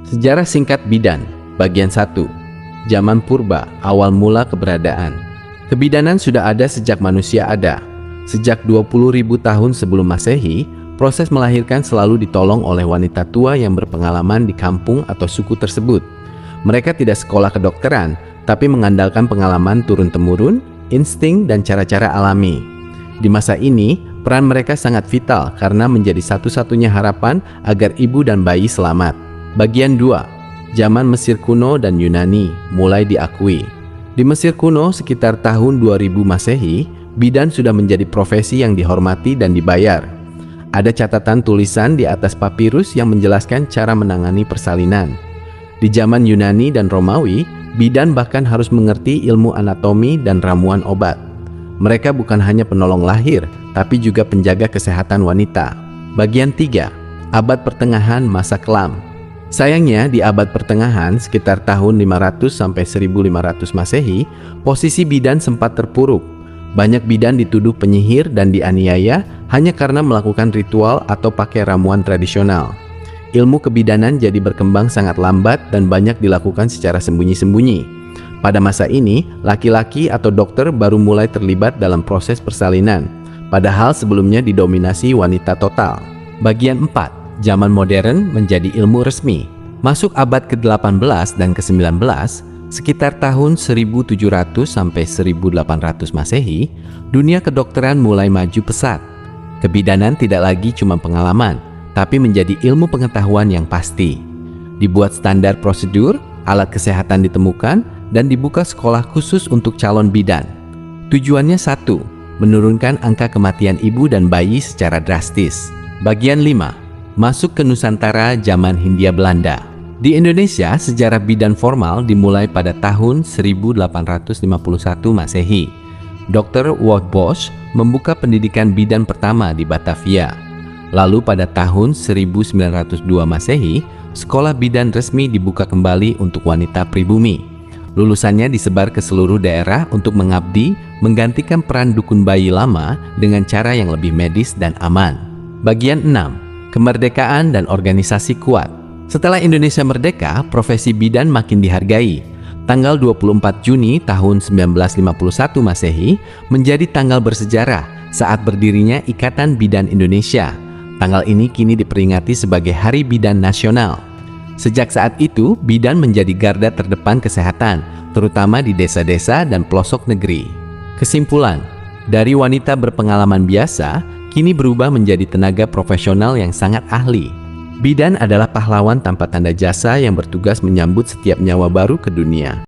Sejarah singkat bidan, bagian 1. Zaman purba, awal mula keberadaan. Kebidanan sudah ada sejak manusia ada. Sejak 20.000 tahun sebelum Masehi, proses melahirkan selalu ditolong oleh wanita tua yang berpengalaman di kampung atau suku tersebut. Mereka tidak sekolah kedokteran, tapi mengandalkan pengalaman turun-temurun, insting, dan cara-cara alami. Di masa ini, peran mereka sangat vital karena menjadi satu-satunya harapan agar ibu dan bayi selamat. Bagian 2. Zaman Mesir kuno dan Yunani mulai diakui. Di Mesir kuno sekitar tahun 2000 Masehi, bidan sudah menjadi profesi yang dihormati dan dibayar. Ada catatan tulisan di atas papirus yang menjelaskan cara menangani persalinan. Di zaman Yunani dan Romawi, bidan bahkan harus mengerti ilmu anatomi dan ramuan obat. Mereka bukan hanya penolong lahir, tapi juga penjaga kesehatan wanita. Bagian 3. Abad Pertengahan Masa Kelam. Sayangnya, di abad pertengahan sekitar tahun 500 sampai 1500 Masehi, posisi bidan sempat terpuruk. Banyak bidan dituduh penyihir dan dianiaya hanya karena melakukan ritual atau pakai ramuan tradisional. Ilmu kebidanan jadi berkembang sangat lambat dan banyak dilakukan secara sembunyi-sembunyi. Pada masa ini, laki-laki atau dokter baru mulai terlibat dalam proses persalinan, padahal sebelumnya didominasi wanita total. Bagian 4. Zaman modern menjadi ilmu resmi. Masuk abad ke-18 dan ke-19, sekitar tahun 1700 sampai 1800 Masehi, dunia kedokteran mulai maju pesat. Kebidanan tidak lagi cuma pengalaman, tapi menjadi ilmu pengetahuan yang pasti. Dibuat standar prosedur, alat kesehatan ditemukan, dan dibuka sekolah khusus untuk calon bidan. Tujuannya 1. Menurunkan angka kematian ibu dan bayi secara drastis. Bagian 5. Masuk ke Nusantara zaman Hindia Belanda. Di Indonesia, sejarah bidan formal dimulai pada tahun 1851 Masehi. Dr. Ward Bosch membuka pendidikan bidan pertama di Batavia. Lalu pada tahun 1902 Masehi, sekolah bidan resmi dibuka kembali untuk wanita pribumi. Lulusannya disebar ke seluruh daerah untuk mengabdi, menggantikan peran dukun bayi lama dengan cara yang lebih medis dan aman. Bagian 6. Kemerdekaan dan organisasi kuat. Setelah Indonesia merdeka, profesi bidan makin dihargai. Tanggal 24 Juni tahun 1951 Masehi menjadi tanggal bersejarah saat berdirinya Ikatan Bidan Indonesia. Tanggal ini kini diperingati sebagai Hari Bidan Nasional. Sejak saat itu, bidan menjadi garda terdepan kesehatan, terutama di desa-desa dan pelosok negeri. Kesimpulan, dari wanita berpengalaman biasa, kini berubah menjadi tenaga profesional yang sangat ahli. Bidan adalah pahlawan tanpa tanda jasa yang bertugas menyambut setiap nyawa baru ke dunia.